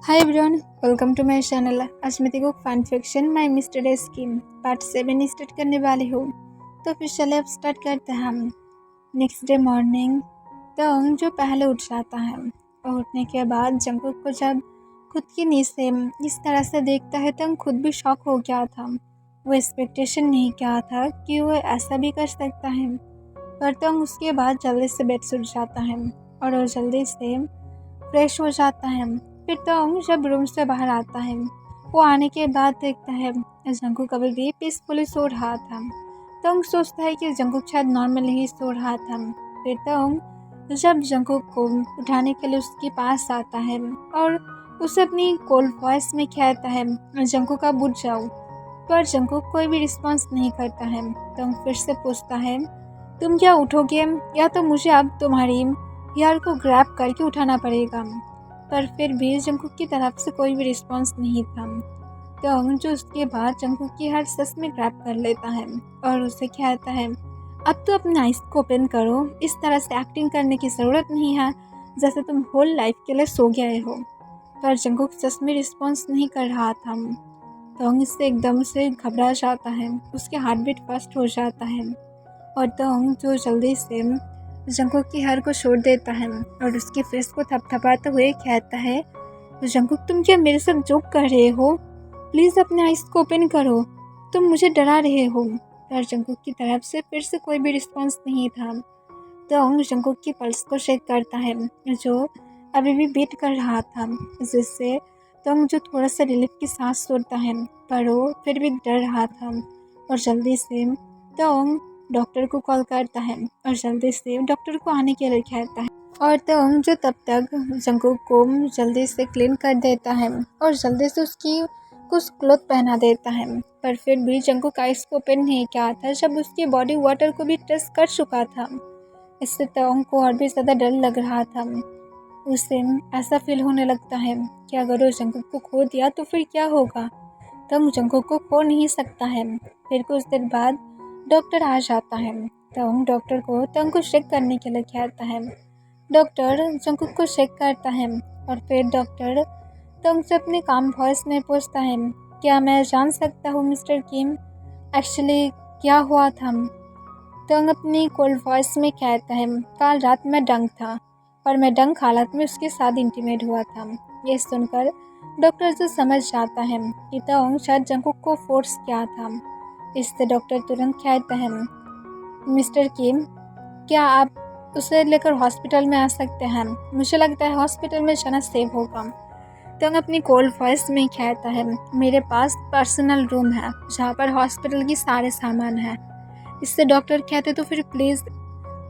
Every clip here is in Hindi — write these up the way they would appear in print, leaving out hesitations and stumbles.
Hi everyone, welcome to my channel. आज मैं देखो fan fiction my mister day scheme part 7 start करने वाली हूँ। तो फिर चले अब स्टार्ट करते हैं हम। नेक्स्ट डे मॉर्निंग तंग जो पहले उठ जाता है और उठने के बाद जंगकुक को जब खुद की नींद से इस तरह से देखता है तंग खुद भी शॉक हो गया था। वो एक्सपेक्टेशन नहीं किया था कि वो ऐसा भी कर सकता है, पर तंग उसके बाद जल्दी से बेड से उठ जाता है और वो जल्दी से फ्रेश हो जाता है। फिर तोंग जब रूम से बाहर आता है, वो आने के बाद देखता है जंगकुक अभी भी पीसफुली सो रहा था। तोंग सोचता है कि जंगकुक शायद नॉर्मली ही सो रहा था। फिर तोंग जब जंगकुक को उठाने के लिए उसके पास आता है और उसे अपनी कोल्ड वॉइस में कहता है जंगकुक आप उठ जाओ, पर जंगकुक कोई भी रिस्पॉन्स नहीं करता है। तोंग फिर से पूछता है तुम क्या उठोगे या तो मुझे अब तुम्हारी हेयर को ग्रैब करके उठाना पड़ेगा, पर फिर भी जंगकुक की तरफ से कोई भी रिस्पांस नहीं था। तोंग जो उसके बाद जंगकुक की हर सस में ग्रैब कर लेता है और उसे कहता है अब तो अपने आइज को ओपन करो, इस तरह से एक्टिंग करने की ज़रूरत नहीं है जैसे तुम होल लाइफ के लिए सो गए हो। पर जंगकुक सस में रिस्पॉन्स नहीं कर रहा था। तोंग इससे एकदम से घबरा जाता है, उसके हार्ट बीट फास्ट हो जाता है और तोंग जो जल्दी से जंगकुक की हेयर को छोड़ देता है और उसके फेस को थपथपाते हुए कहता है जंगकुक तुम क्या मेरे साथ जोक कर रहे हो? प्लीज़ अपने आइज को ओपन करो, तुम मुझे डरा रहे हो। पर जंगकुक की तरफ से फिर से कोई भी रिस्पॉन्स नहीं था। तोंग जंगकुक की पल्स को चेक करता है जो अभी भी बीट कर रहा था, जिससे तोंग जो थोड़ा सा रिलीफ की सांस छोड़ता है, पर वो फिर भी डर रहा था और जल्दी से तोंग डॉक्टर को कॉल करता है और जल्दी से डॉक्टर को आने के लिए कहता है। और तोंग जो तब तक जंगकुक को जल्दी से क्लीन कर देता है और जल्दी से उसकी कुछ क्लोथ पहना देता है, पर फिर भी जंगकुक आइस को ओपन नहीं किया था जब उसकी बॉडी वाटर को भी टच कर चुका था। इससे तोंग को और भी ज़्यादा डर लग रहा था। उसे ऐसा फील होने लगता है कि अगर वो जंगकुक को खो दिया तो फिर क्या होगा। तोंग जंगकुक को खो नहीं सकता है। फिर कुछ देर बाद डॉक्टर आ जाता है। तोंग डॉक्टर को तोंग को चेक करने के लिए कहता है। डॉक्टर जंगकुक को चेक करता है और फिर डॉक्टर तोंग से अपने काम वॉइस में पूछता है क्या मैं जान सकता हूँ मिस्टर किम एक्चुअली क्या हुआ था? तोंग अपनी कोल्ड वॉइस में कहता है कल रात मैं डंग था और मैं डंग हालत में उसके साथ इंटीमेट हुआ था। ये सुनकर डॉक्टर जो समझ जाता है कि तोंग शायद जंगकुक को फोर्स किया था। इससे डॉक्टर तुरंत कहता है मिस्टर किम क्या आप उसे लेकर हॉस्पिटल में आ सकते हैं? मुझे लगता है हॉस्पिटल में जाना सेफ होगा। तोंग अपनी कोल्ड वॉइस में कहता है मेरे पास पर्सनल रूम है जहाँ पर हॉस्पिटल की सारे सामान है। इससे डॉक्टर कहते तो फिर प्लीज़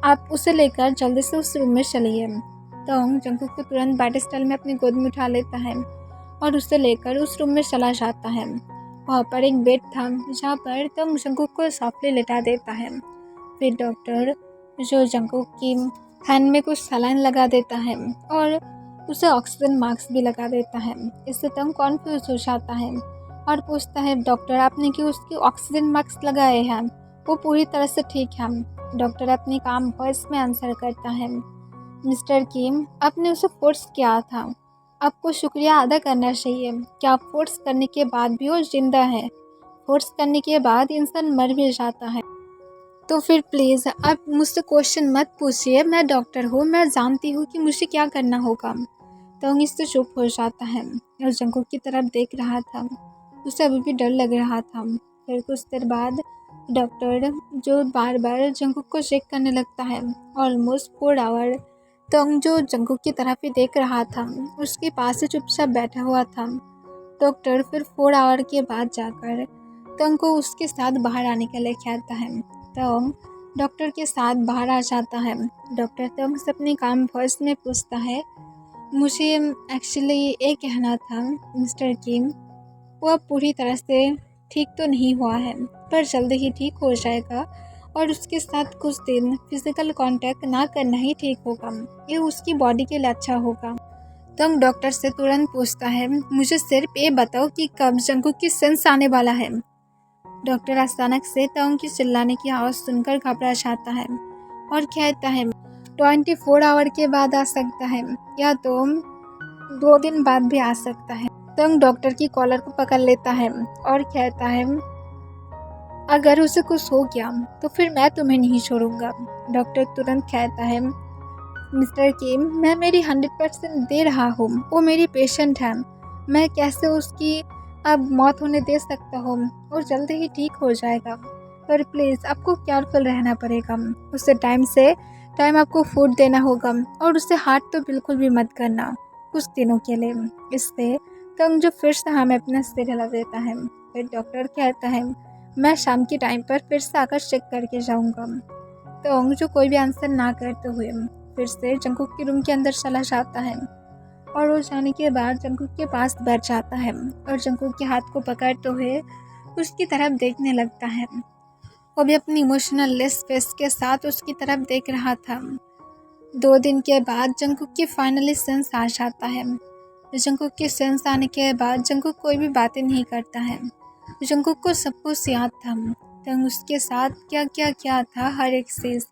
आप उसे लेकर जल्दी से उस रूम में चलिए। तोंग जंगकुक को तुरंत बैडस्टल में अपनी गोद में उठा लेता है और उसे लेकर उस रूम में चला जाता है। वहाँ पर एक बेड था जहाँ पर तोंग जंगकुक को सॉफ्टली लेटा देता है। फिर डॉक्टर जो जंगकुक की हैंड में कुछ सलाइन लगा देता है और उसे ऑक्सीजन मास्क भी लगा देता है। इससे तोंग कॉन्फ्यूज हो जाता है और पूछता है डॉक्टर आपने क्यों उसकी ऑक्सीजन मास्क लगाए हैं, वो पूरी तरह से ठीक है। डॉक्टर अपनी काम वॉइस में आंसर करता है मिस्टर किम आपने उसे फोर्स किया था, आपको शुक्रिया अदा करना चाहिए। क्या फोर्स करने के बाद भी वो जिंदा है? फोर्स करने के बाद इंसान मर भी जाता है। तो फिर प्लीज़ आप मुझसे क्वेश्चन मत पूछिए, मैं डॉक्टर हूँ, मैं जानती हूँ कि मुझे क्या करना होगा। तोंग इससे चुप हो जाता है और जंगकुक की तरफ देख रहा था। उसे अभी भी डर लग रहा था। फिर कुछ देर बाद डॉक्टर जो बार बार जंगकुक को चेक करने लगता है। ऑलमोस्ट 4 आवर तोंग जो जंगकुक की तरफ ही देख रहा था, उसके पास ही चुपचाप बैठा हुआ था। डॉक्टर फिर 4 आवर के बाद जाकर तोंग को उसके साथ बाहर आने के लिए कहता है। तोंग डॉक्टर के साथ बाहर आ जाता है। डॉक्टर तोंग से अपनी काम वॉइस में पूछता है मुझे एक्चुअली ये कहना था मिस्टर किम वो अब पूरी तरह से ठीक तो नहीं हुआ है, पर जल्दी ही ठीक हो जाएगा और उसके साथ कुछ दिन फिजिकल कांटेक्ट ना करना ही ठीक होगा, ये उसकी बॉडी के लिए अच्छा होगा। तोंग डॉक्टर से तुरंत पूछता है मुझे सिर्फ ये बताओ कि कब जंगकुक की सेंस आने वाला है। डॉक्टर अचानक से तोंग की चिल्लाने की आवाज़ सुनकर घबरा जाता है और कहता है 24 आवर के बाद आ सकता है, या तो 2 दिन बाद भी आ सकता है। तंग डॉक्टर की कॉलर को पकड़ लेता है और कहता है, अगर उसे कुछ हो गया तो फिर मैं तुम्हें नहीं छोड़ूंगा। डॉक्टर तुरंत कहता है, मिस्टर किम, मैं मेरी 100% दे रहा हूँ, वो मेरी पेशेंट है, मैं कैसे उसकी अब मौत होने दे सकता हूँ, और जल्दी ही ठीक हो जाएगा, पर प्लीज़ आपको केयरफुल रहना पड़ेगा, उसे टाइम से टाइम आपको फूड देना होगा, और उसे हार्ट तो बिल्कुल भी मत करना कुछ दिनों के लिए। इससे तंग जो फिर से हमें अपना सिर हिला देता है। फिर डॉक्टर कहता है, मैं शाम के टाइम पर फिर से आकर चेक करके जाऊँगा। तंग जो कोई भी आंसर ना करते हुए फिर से जंगकुक के रूम के अंदर चला जाता है, और वो जाने के बाद जंगकुक के पास बैठ जाता है और जंगकुक के हाथ को पकड़ते हुए उसकी तरफ देखने लगता है। वो भी अपनी इमोशनल लेस फेस के साथ उसकी तरफ देख रहा था। 2 दिन के बाद जंगकुक की फाइनली सेंस आ जाता है। जंगकुक के सेंस आने के बाद जंगकुक कोई भी बातें नहीं करता है। जंगकुक को सब कुछ याद था, तंग उसके साथ क्या क्या क्या था, हर एक चीज़।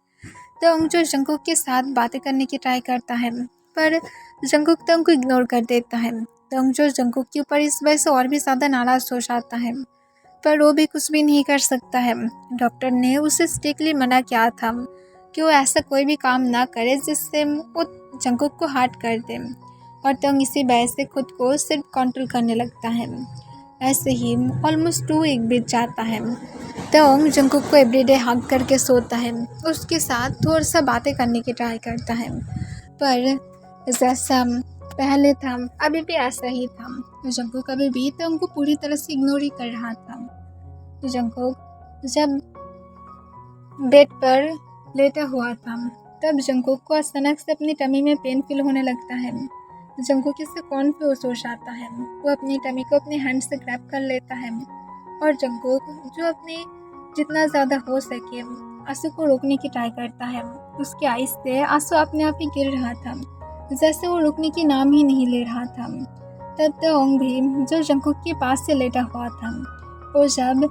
तंग जो जंगकुक के साथ बातें करने की ट्राई करता है, पर जंगकुक तंग को इग्नोर कर देता है। तंग जो जंगकुक के ऊपर इस वजह से और भी ज़्यादा नाराज़ हो जाता है, पर वो भी कुछ भी नहीं कर सकता है। डॉक्टर ने उसे स्ट्रिक्टली मना किया था कि वो ऐसा कोई भी काम ना करे जिससे वो जंगकुक को हर्ट कर दे, और तंग इसी वजह से खुद को सिर्फ कंट्रोल करने लगता है। ऐसे ही ऑलमोस्ट 2 वीक बीत जाता है। तंग जंगकुक को एवरीडे हग करके सोता है, उसके साथ थोड़ा सा बातें करने की ट्राई करता है, पर जैसा पहले था अभी भी ऐसा ही था। जंगकुक अभी भी तंग को पूरी तरह से इग्नोर ही कर रहा था। जंगकुक जब बेड पर लेटा हुआ था, तब जंगकुक को अचानक से अपनी टमी में पेन फील होने लगता है। जंगकुक इससे कॉन्फ्यूज हो जाता है। वो अपनी टमी को अपने हैंड से ग्रैब कर लेता है, और जंगकुक जो अपने जितना ज़्यादा हो सके आंसू को रोकने की ट्राई करता है। उसके आईज से आंसू अपने आप ही गिर रहा था, जैसे वो रुकने की नाम ही नहीं ले रहा था। तब तोंग भी जो जंगकुक के पास से लेटा हुआ था, वो जब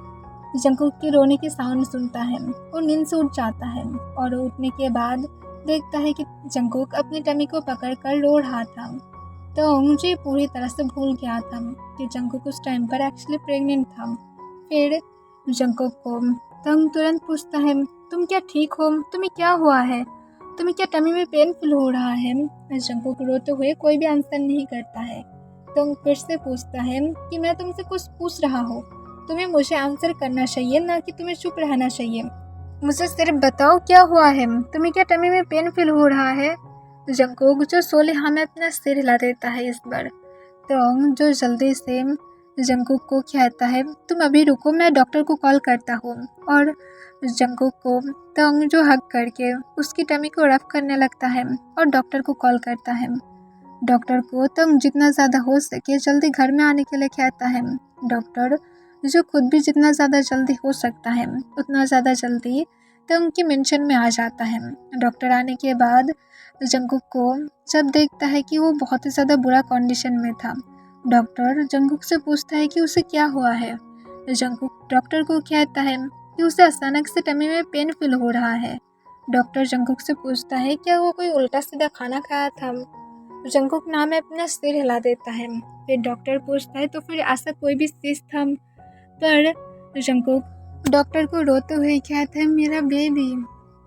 जंगकुक के रोने के साउंड सुनता है, वो नींद से उठ जाता है, और उठने के बाद देखता है कि जंगकुक अपनी टमी को पकड़कर रो रहा था। तो मुझे पूरी तरह से भूल गया था कि जंगकुक उस टाइम पर एक्चुअली प्रेग्नेंट था। फिर जंगकुक को तंग तुरंत पूछता है, तुम क्या ठीक हो? तुम्हें क्या हुआ है? तुम्हें क्या टमी में पेन फील हो रहा है? जंगकुक रोते हुए कोई भी आंसर नहीं करता है। तंग फिर से पूछता है कि मैं तुमसे कुछ पूछ रहा हूँ, तुम्हें मुझे आंसर करना चाहिए, ना कि तुम्हें चुप रहना चाहिए। मुझे सिर्फ बताओ क्या हुआ है, तुम्हें क्या टमी में पेन फील हो रहा है? जंगकुक जो सोले हमें अपना सिर हिला देता है इस बार। तंग जो जल्दी से जंगकुक को कहता है, तुम अभी रुको, मैं डॉक्टर को कॉल करता हूँ, और जंगकुक को तंग जो हग करके उसकी टमी को रफ करने लगता है और डॉक्टर को कॉल करता है। डॉक्टर को तंग जितना ज़्यादा हो सके जल्दी घर में आने के लिए कहता है। डॉक्टर जो खुद भी जितना ज़्यादा जल्दी हो सकता है उतना ज़्यादा जल्दी तंग की मेंशन में आ जाता है। डॉक्टर आने के बाद जंगकुक को जब देखता है कि वो बहुत ही ज़्यादा बुरा कंडीशन में था, डॉक्टर जंगकुक से पूछता है कि उसे क्या हुआ है। जंगकुक डॉक्टर को कहता है कि उसे अचानक से टमी में पेन फील हो रहा है। डॉक्टर जंगकुक से पूछता है क्या वो कोई उल्टा सीधा खाना खाया था। जंगकुक नाम में अपना सिर हिला देता है। फिर डॉक्टर पूछता है तो फिर ऐसा कोई भी चीज़ था, पर जंगकुक डॉक्टर को रोते हुए कहता है, मेरा बेबी।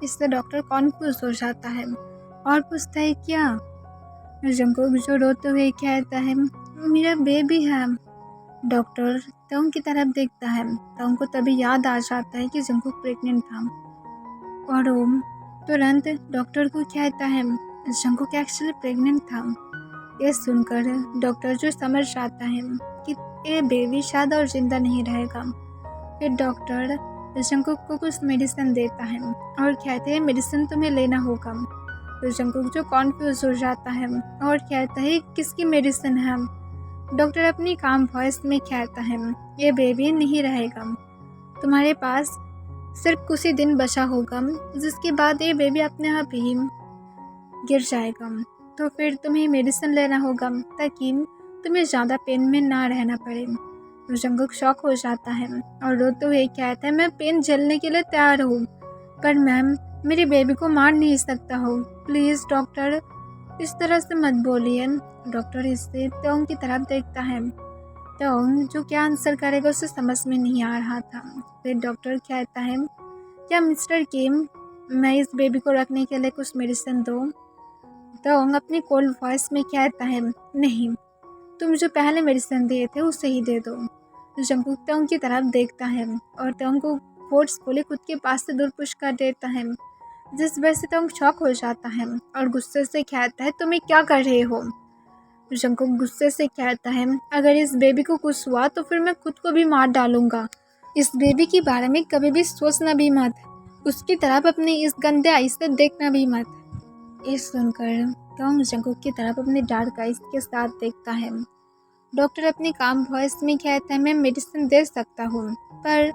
इससे डॉक्टर कॉन्फ्यूज हो जाता है और पूछता है क्या। जंगकुक जो रोते हुए कहता है, मेरा बेबी है। डॉक्टर तंग की तरफ देखता है। तंग को तभी याद आ जाता है कि जंगकुक प्रेग्नेंट था, और वो तुरंत डॉक्टर को कहता है जंगकुक एक्चुअली प्रेग्नेंट था। ये सुनकर डॉक्टर जो समझ जाता है कि ये बेबी शायद और जिंदा नहीं रहेगा। फिर डॉक्टर जंगकुक को कुछ मेडिसिन देता है और कहते हैं मेडिसिन तुम्हें लेना होगा। तो जंगकुक जो कॉन्फ्यूज हो जाता है और कहता है किसकी मेडिसिन है। डॉक्टर अपनी काम वॉइस में कहता है, ये बेबी नहीं रहेगा, तुम्हारे पास सिर्फ कुछ ही दिन बचा होगा, जिसके बाद ये बेबी अपने आप ही गिर जाएगा। तो फिर तुम्हें मेडिसिन लेना होगा ताकि तुम्हें ज़्यादा पेन में ना रहना पड़े। तो जंगकुक शॉक हो जाता है और रोते हुए कहता है, मैं पेन झेलने के लिए तैयार हूँ, पर मैम मेरी बेबी को मार नहीं सकता हो, प्लीज़ डॉक्टर इस तरह से मत बोलिए। डॉक्टर इससे तोंग की तरफ देखता है। तोंग जो क्या आंसर करेगा उसे समझ में नहीं आ रहा था। फिर डॉक्टर कहता है, क्या मिस्टर किम, मैं इस बेबी को रखने के लिए कुछ मेडिसिन दूँ? तोंग अपनी कोल्ड वॉइस में कहता है, नहीं, तुम जो पहले मेडिसिन दिए थे उसे ही दे दो। जंगकुक तोंग की तरफ देखता है और तोंग को फोर्सफुली खुद के पास से दूर पुश कर देता है, जिस वजह से तोंग शॉक हो जाता है और गुस्से से कहता है, तुम ये क्या कर रहे हो? जंगकुक गुस्से से कहता है, अगर इस बेबी को कुछ हुआ तो फिर मैं खुद को भी मार डालूंगा। इस बेबी के बारे में कभी भी सोचना भी मत, उसकी तरफ अपनी इस गंदे आइज से देखना भी मत। ये सुनकर तोंग जंगकुक की तरफ अपने डार्क आइज के साथ देखता है। डॉक्टर अपनी काम वॉइस में कहता है, मैं मेडिसिन दे सकता हूँ, पर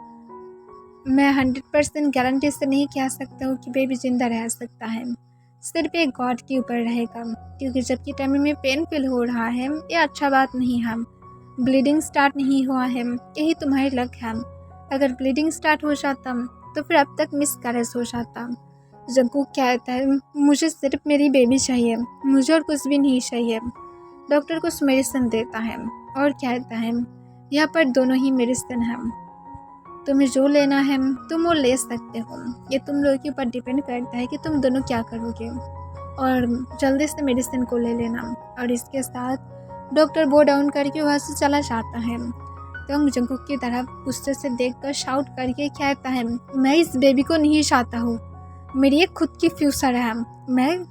मैं 100% गारंटी से नहीं कह सकता हूँ कि बेबी जिंदा रह सकता है। सिर्फ एक गॉड के ऊपर रहेगा, क्योंकि जबकि टमी में पेन फील हो रहा है, ये अच्छा बात नहीं है। ब्लीडिंग स्टार्ट नहीं हुआ है, यही तुम्हारी लक है। अगर ब्लीडिंग स्टार्ट हो जाता तो फिर अब तक मिसकैरेज हो जाता। जंगकुक कहता है, मुझे सिर्फ मेरी बेबी चाहिए, मुझे और कुछ भी नहीं चाहिए। डॉक्टर कुछ मेडिसिन देता है और कहता है, यहाँ पर दोनों ही मेडिसिन हैं, तुम्हें जो लेना है तुम वो ले सकते हो। ये तुम लोगों के ऊपर डिपेंड करता है कि तुम दोनों क्या करोगे, और जल्दी से मेडिसिन को ले लेना। और इसके साथ डॉक्टर बो डाउन करके वहाँ से चला जाता है। तो जंगकुक की तरफ गुस्से से देखकर शाउट करके कहता है, मैं इस बेबी को नहीं चाहता हूँ, मेरी एक खुद की फ्यूचर है। मैं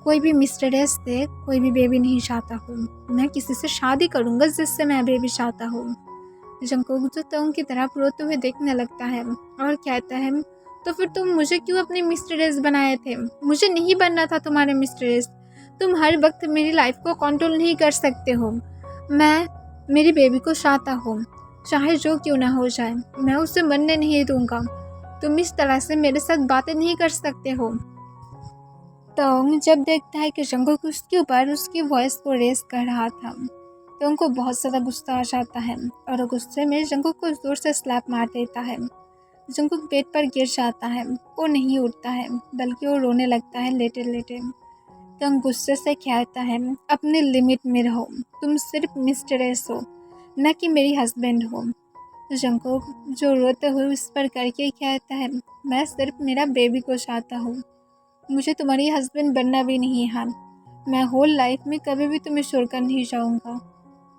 कोई भी मिस्टरेस से कोई भी बेबी नहीं चाहता हूँ। मैं किसी से शादी करूँगा जिससे मैं बेबी चाहता हूँ। जंगकुक जो तोंग की तरफ रोते हुए देखने लगता है और कहता है, तो फिर तुम मुझे क्यों अपनी मिस्टरेस बनाए थे? मुझे नहीं बनना था तुम्हारे मिस्टरेस। तुम हर वक्त मेरी लाइफ को कंट्रोल नहीं कर सकते हो। मैं मेरी बेबी को चाहता हूँ, चाहे जो क्यों ना हो जाए, मैं उसे मरने नहीं दूंगा। तुम इस तरह से मेरे साथ बातें नहीं कर सकते हो। तोंग जब देखता है कि जंगकुक उसके ऊपर उसकी वॉइस को रेस कर रहा था, तो उनको बहुत ज़्यादा गुस्सा आ जाता है और गुस्से में जंगकुक को जोर से स्लैप मार देता है। जंगकुक बेड पर गिर जाता है, वो नहीं उठता है, बल्कि वो रोने लगता है लेटे लेटे। तोंग गुस्से से कहता है, अपनी लिमिट में रहो, तुम सिर्फ मिस्टरेस हो, न कि मेरी हस्बैंड हो। जंगकुक जो रोते हुए उस पर करके कहता है, मैं सिर्फ मेरा बेबी को चाहता हूँ, मुझे तुम्हारी हस्बैंड बनना भी नहीं है। मैं होल लाइफ में कभी भी तुम्हें छोड़कर नहीं जाऊँगा।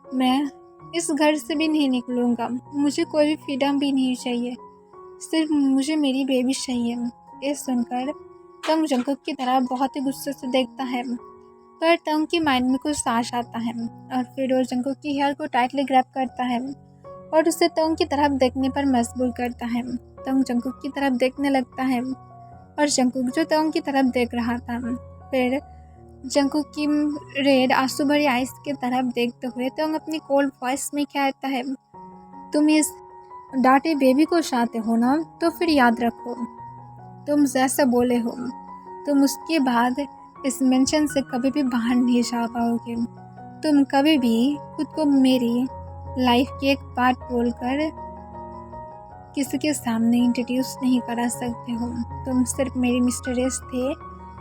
मैं इस घर से भी नहीं निकलूँगा, मुझे कोई भी फ्रीडम भी नहीं चाहिए, सिर्फ मुझे मेरी बेबी चाहिए। ये सुनकर तंग जंगकुक की तरह बहुत ही गुस्से से देखता है, पर तंग की माइंड में कुछ साँस आता है और फिर वो जंगकुक की हेयर को टाइटली ग्रैब करता है और उसे तंग की तरफ देखने पर मजबूर करता है। तंग जंगकुक की तरफ देखने लगता है और जंगकुक जो तंग की तरफ देख रहा था, फिर जंगकुक की रेड आंसू भरी आइस की तरफ देखते हुए तंग अपनी कोल्ड वॉइस में कहता है, तुम इस डांटे बेबी को चाहते हो ना, तो फिर याद रखो, तुम जैसा बोले हो, तुम उसके बाद इस मेंशन से कभी भी बाहर नहीं जा पाओगे। तुम कभी भी खुद को मेरी लाइफ की एक पार्ट बोलकर किसी के सामने इंट्रोड्यूस नहीं करा सकते हो। तुम सिर्फ मेरी मिस्टरेस थे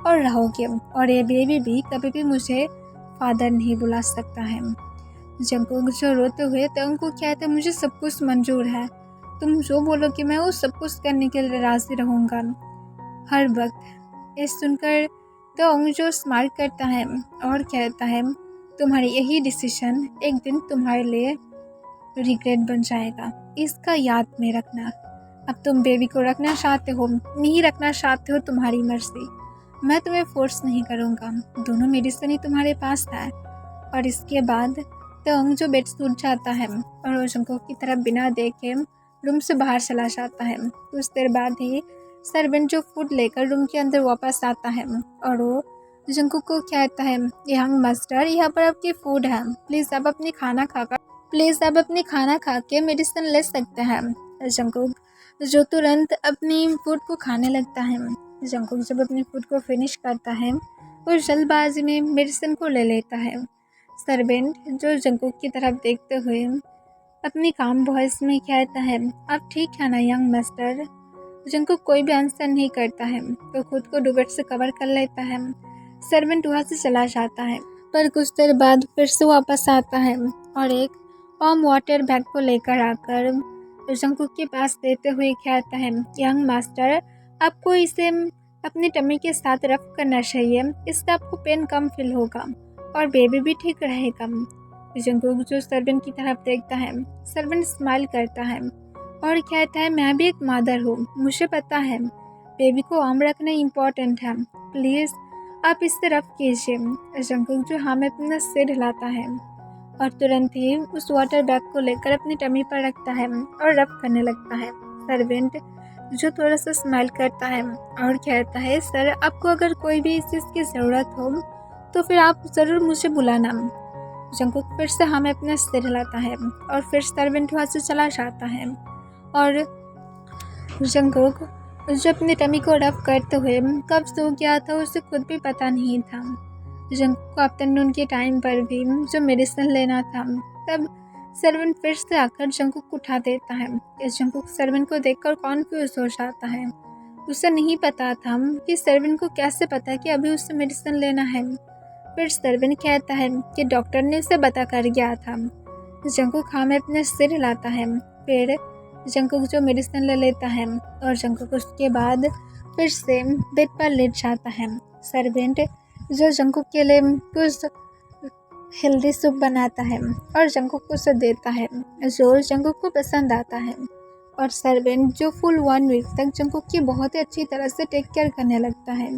और रहोगे, और ये बेबी भी कभी भी मुझे फादर नहीं बुला सकता है। जंगकुक जो रोते हुए तंग को कहते, मुझे सब कुछ मंजूर है, तुम जो बोलोगे मैं वो सब कुछ करने के लिए राजी रहूँगा हर वक्त। ये सुनकर तोंग जो स्माइल करता है और कहता है, तुम्हारी यही डिसीजन एक दिन तुम्हारे लिए रिग्रेट बन जाएगा, इसका याद में रखना। अब तुम बेबी को रखना चाहते हो, नहीं रखना चाहते हो, तुम्हारी मर्जी, मैं तुम्हें फोर्स नहीं करूँगा, दोनों मेडिसिन ही तुम्हारे पास है। और इसके बाद तोंग जो बेड से उठ जाता है और वो जंगकुक की तरफ बिना देखे रूम से बाहर चला जाता है। कुछ देर बाद ही सर्वेंट जो फूड लेकर रूम के अंदर वापस आता है और वो जंगकुक को कहता है, यंग मास्टर, यहाँ पर आपकी फूड है, प्लीज़ आप अपनी खाना खा के मेडिसिन ले सकते हैं। जंगकुक जो तुरंत अपनी फूड को खाने लगता है। जंगकुक जब अपनी फूड को फिनिश करता है वो जल्दबाजी में मेडिसिन को ले लेता है। सर्वेंट जो जंगकुक की तरफ देखते हुए अपनी काम वॉइस में कहता है, आप ठीक है ना यंग मास्टर? जंगकुक कोई भी आंसर नहीं करता है, तो खुद को डुबट से कवर कर लेता है। सर्वेंट वहाँ से चला जाता है। पर कुछ देर बाद फिर से वापस आता है और एक वार्म वाटर बैग को लेकर आकर जंगकुक के पास देते हुए कहता है, यंग मास्टर, आपको इसे अपनी टमी के साथ रफ करना चाहिए, इससे आपको पेन कम फील होगा और बेबी भी ठीक रहेगा। जंगकुक जो सर्वेंट की तरफ देखता है, सर्वेंट स्माइल करता है और कहता है, मैं भी एक मदर हूँ, मुझे पता है बेबी को आम रखना इम्पोर्टेंट है, प्लीज़ आप इससे रफ कीजिए। जंगकुक जो हाँ में अपना सिर हिलाता है और तुरंत ही उस वाटर बैग को लेकर अपनी टमी पर रखता है और रब करने लगता है। सर्वेंट जो थोड़ा सा स्माइल करता है और कहता है, सर आपको अगर कोई भी इस चीज़ की ज़रूरत हो तो फिर आप ज़रूर मुझे बुलाना। जंगकुक फिर से हमें अपना सिर हिलाता है और फिर सर्वेंट वहाँ से चला जाता है और जंगकुक जो अपनी टमी को रब करते हुए कब सो गया था उसे खुद भी पता नहीं था। जंगकुक को आफ्टरनून के टाइम पर भी जो मेडिसिन लेना था, तब सर्वेंट फिर से आकर जंगकुक को उठा देता है। इस जंगकुक सर्वेंट को देखकर कॉन्फ्यूज हो जाता है। उसे नहीं पता था कि सर्वेंट को कैसे पता कि अभी उसे मेडिसिन लेना है। फिर सर्वेंट कहता है कि डॉक्टर ने उसे बता कर गया था। जंगकुक हाँ में अपने सिर हिलाता है। फिर जंगकुक जो मेडिसिन ले लेता है और जंगकुक उसके बाद फिर से बेड पर लेट जाता है। सर्वेंट जो जंगकुक के लिए कुछ हेल्दी सूप बनाता है और जंगकुक को उसे देता है जो जंगकुक को पसंद आता है। और सर्वेंट जो फुल 1 वीक तक जंगकुक की बहुत ही अच्छी तरह से टेक केयर करने लगता है।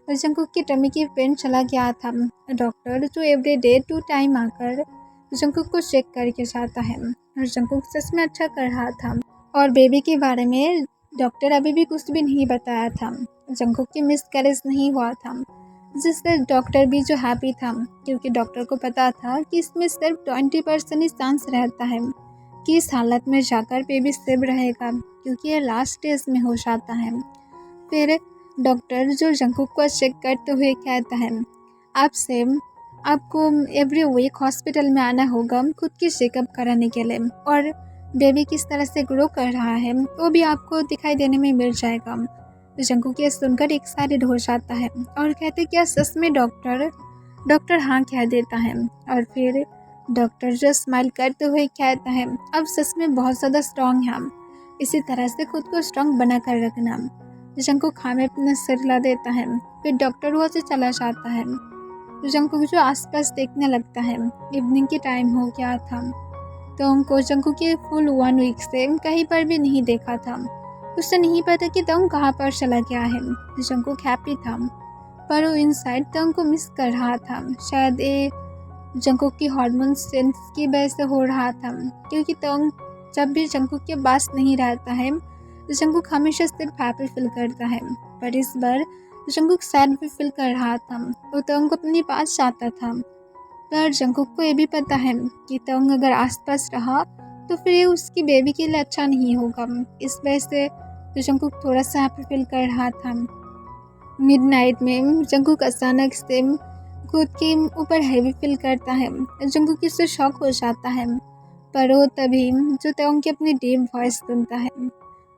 जंगकुक की टमी की पेन चला गया था। डॉक्टर जो एवरी डे 2 टाइम आकर जंगकुक को चेक करके जाता है और जंगकुक सच में अच्छा कर रहा था। और बेबी के बारे में डॉक्टर अभी भी कुछ भी नहीं बताया था। जंगकुक की मिसकैरेज नहीं हुआ था, जिससे डॉक्टर भी जो हैप्पी था, क्योंकि डॉक्टर को पता था कि इसमें सिर्फ 20% ही चांस रहता है कि इस हालत में जाकर बेबी सेव रहेगा, क्योंकि ये लास्ट स्टेज में हो जाता है। फिर डॉक्टर जो जंगकुक को चेक करते हुए कहता है, आपको एवरी वीक हॉस्पिटल में आना होगा खुद की चेकअप कराने के लिए, और बेबी किस तरह से ग्रो कर रहा है वो भी आपको दिखाई देने में मिल जाएगा। जंगकुक ये सुनकर एक्साइटेड हो जाता है और कहते, क्या सच में डॉक्टर हाँ कह देता है। और फिर डॉक्टर जो स्माइल करते हुए कहता है, अब सच में बहुत ज़्यादा स्ट्रॉन्ग है, इसी तरह से खुद को स्ट्रॉन्ग बना कर रखना। जंगकुक हाँ में अपना सिर हिला देता है। फिर डॉक्टर वहाँ से चला जाता है। जंगकुक जो आसपास देखने लगता है। इवनिंग के टाइम हो गया था, तो उनको जंगकुक के फुल 1 वीक से कहीं पर भी नहीं देखा था। उसे नहीं पता कि तंग कहाँ पर चला गया है। जंगकुक हैप्पी था, पर वो इनसाइड तंग को मिस कर रहा था। शायद ये जंगकुक की हार्मोन सेंस की वजह से हो रहा था, क्योंकि तंग जब भी जंगकुक के पास नहीं रहता है, जंगकुक हमेशा सिर्फ हैप्पी फील करता है। पर इस बार जंगकुक सैड भी फील कर रहा था। वो तंग को अपने पास चाहता था, पर जंगकुक को ये भी पता है कि तंग अगर आसपास रहा तो फिर ये उसकी बेबी के लिए अच्छा नहीं होगा। इस वजह से जंगकुक थोड़ा सा हैप्पी फील कर रहा था। मिडनाइट में जंगकुक अचानक से खुद के ऊपर हैवी फील करता है। जंगकुक इससे शॉक हो जाता है, पर वो तभी जो तंग की अपनी डीप वॉइस सुनता है,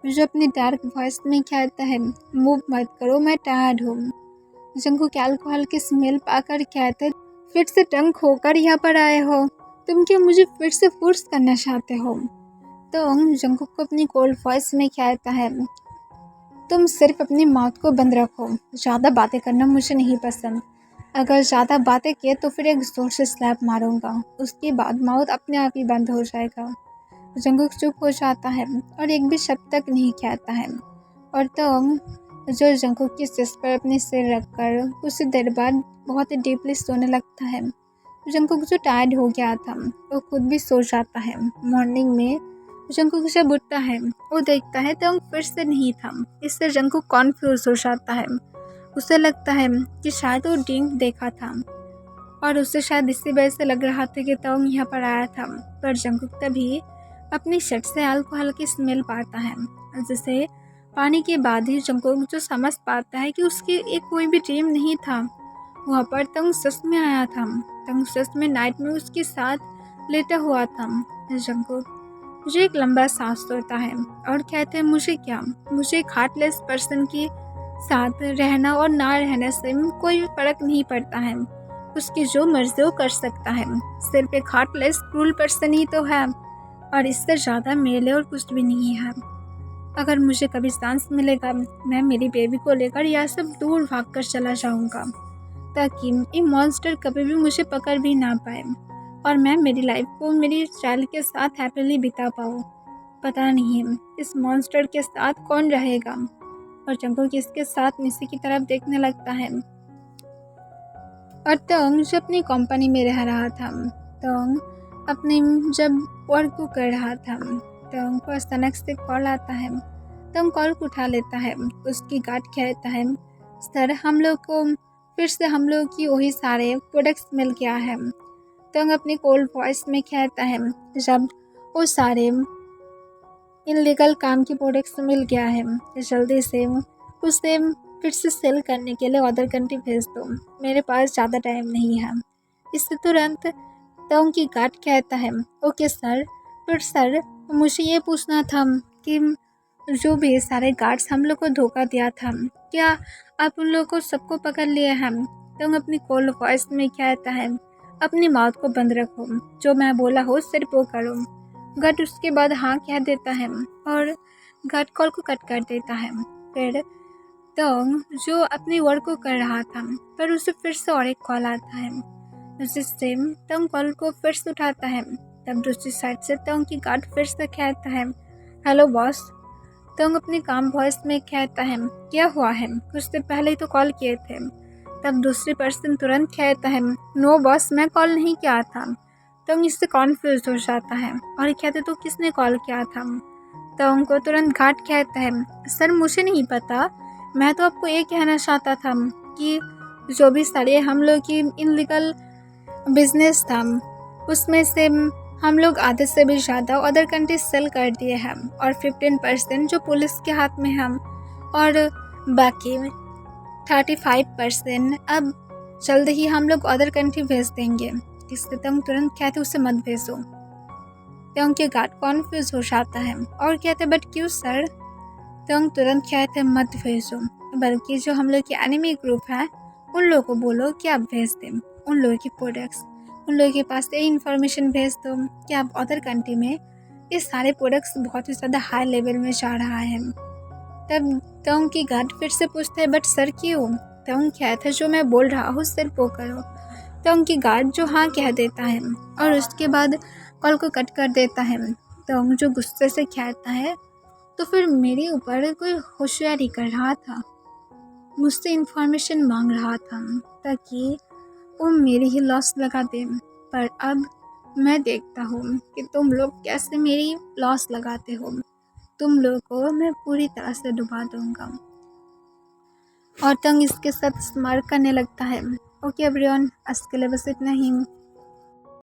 जो अपनी डार्क वॉइस में कहता है, मूव मत करो, मैं टायर्ड हूँ। जंगकुक अल्कोहल की स्मेल पाकर कहता है, फिर से टंग खोकर यहाँ पर आए हो, तुम क्या मुझे फिर से फोर्स करना चाहते हो। तो जंगकुक को अपनी कोल्ड वॉइस में कहता है, तुम सिर्फ अपनी माउथ को बंद रखो, ज़्यादा बातें करना मुझे नहीं पसंद। अगर ज़्यादा बातें किए तो फिर एक जोर से स्लैप मारूंगा, उसके बाद माउथ अपने आप ही बंद हो जाएगा। जंगकुक चुप हो जाता है और एक भी शब्द तक नहीं कहता है। और तो जो जंगकुक की चेस्ट पर अपने सिर रखकर कुछ देर बाद बहुत ही डीपली सोने लगता है। जंगकुक जो टायर्ड हो गया था वो खुद भी सो जाता है। मॉर्निंग में जंगकुक जब उठता है वो देखता है तंग फिर से नहीं था। इससे जंगकुक कॉन्फ्यूज हो जाता है। उसे लगता है कि शायद वो ड्रीम देखा था और उसे शायद इसी वजह से लग रहा था कि तंग यहाँ पर आया था। पर जंगकुक तभी अपनी शर्ट से अल्कोहल की स्मेल पाता है, जिसे पानी के बाद ही जंगकुक जो समझ पाता है कि उसकी एक कोई भी ड्रीम नहीं था। वहाँ पर तंग सच में आया था। तंग सच में नाइट में उसके साथ लेटा हुआ था। जंगकुक मुझे एक लंबा सांस लेता है और कहते हैं, मुझे क्या, मुझे एक हार्टलेस पर्सन की साथ रहना और ना रहने से कोई भी फ़र्क नहीं पड़ता है। उसकी जो मर्ज़ी वो कर सकता है। सिर्फ एक हार्टलेस क्रूल पर्सन ही तो है, और इससे ज़्यादा मेरे लिए और कुछ भी नहीं है। अगर मुझे कभी चांस मिलेगा, मैं मेरी बेबी को लेकर यहाँ से दूर भागकर चला जाऊँगा, ताकि ये मॉन्स्टर कभी भी मुझे पकड़ भी ना पाए और मैं मेरी लाइफ को मेरी चाइल्ड के साथ हैप्पीली बिता पाऊँ। पता नहीं इस मॉन्स्टर के साथ कौन रहेगा, और जंगल किसके साथ नीचे की तरफ देखने लगता है। और तंग जो अपनी कंपनी में रह रहा था, तंग अपने जब वर्क को कर रहा था, तंग को अचानक से कॉल आता है। तंग कॉल को उठा लेता है। उसकी गार्ड कहता है, सर हम लोग को फिर से हम लोग की वही सारे प्रोडक्ट्स मिल गया है। तंग अपनी कोल्ड वॉइस में कहता है, जब वो सारे इनलीगल काम की प्रोडक्ट्स मिल गया है, जल्दी से उसे फिर से सेल करने के लिए अदर कंट्री भेज दो, मेरे पास ज़्यादा टाइम नहीं है। इससे तुरंत तंग की गार्ड कहता है, ओके सर। फिर सर मुझे ये पूछना था कि जो भी सारे गार्ड्स हम लोग को धोखा दिया था, क्या आप उन लोगों को सबको पकड़ लिए हैं? तंग अपनी कोल्ड वॉइस में कहता है, अपनी माउथ को बंद रखो, जो मैं बोला हो सिर्फ वो करो। गट उसके बाद हाँ कह देता है और गट कॉल को कट कर देता है। फिर तंग जो अपनी वर्क को कर रहा था, पर उसे फिर से और एक कॉल आता है, जिससे तंग कॉल को फिर से उठाता है। तब दूसरी साइड से तंग की गार्ड फिर से कहता है, हेलो बॉस। तंग अपनी काम वॉइस में कहता है, क्या हुआ है, कुछ देर पहले ही तो कॉल किए थे। तब दूसरी पर्सन तुरंत कहता है, नो बॉस मैं कॉल नहीं किया था। तंग इससे कॉन्फ्यूज हो जाता है और कहते तो किसने कॉल किया था। तंग को तुरंत घाट कहता है, सर मुझे नहीं पता, मैं तो आपको ये कहना चाहता था कि जो भी सारे हम लोग की इनलीगल बिजनेस था, उसमें से हम लोग आधे से भी ज़्यादा अदर कंट्री सेल कर दिए हैं और 15% जो पुलिस के हाथ में हम, और बाकी 35% अब जल्द ही हम लोग अदर कंट्री भेज देंगे। इससे तंग तुरंत कहते उसे मत भेजो। तंग के गार्ड कॉन्फ्यूज हो जाता है और कहते बट क्यों सर? तंग तुरंत कहते मत भेजो, बल्कि जो हम लोग की एनिमी ग्रुप है उन लोगों को बोलो कि आप भेज दें उन लोगों की प्रोडक्ट्स, उन लोगों के पास ये इन्फॉर्मेशन भेज दो कि आप अदर कंट्री में ये सारे प्रोडक्ट्स बहुत ही ज़्यादा हाई लेवल में जा रहा है। तब तंग की गार्ड फिर से पूछते हैं, बट सर क्यों? तंग कहता है, जो मैं बोल रहा हूँ सिर्फ वो करो। तंग की गार्ड जो हाँ कह देता है और उसके बाद कॉल को कट कर देता है। तंग जो गुस्से से कहता है, तो फिर मेरे ऊपर कोई होशियारी कर रहा था, मुझसे इन्फॉर्मेशन मांग रहा था ताकि वो मेरी ही लॉस लगा दे, पर अब मैं देखता हूँ कि तुम लोग कैसे मेरी लॉस लगाते हो। तुम लोगों को मैं पूरी तरह से डुबा दूंगा। और तंग इसके साथ स्मार्ट करने लगता है। ओके एवरीवन, आज के लिए बस इतना ही।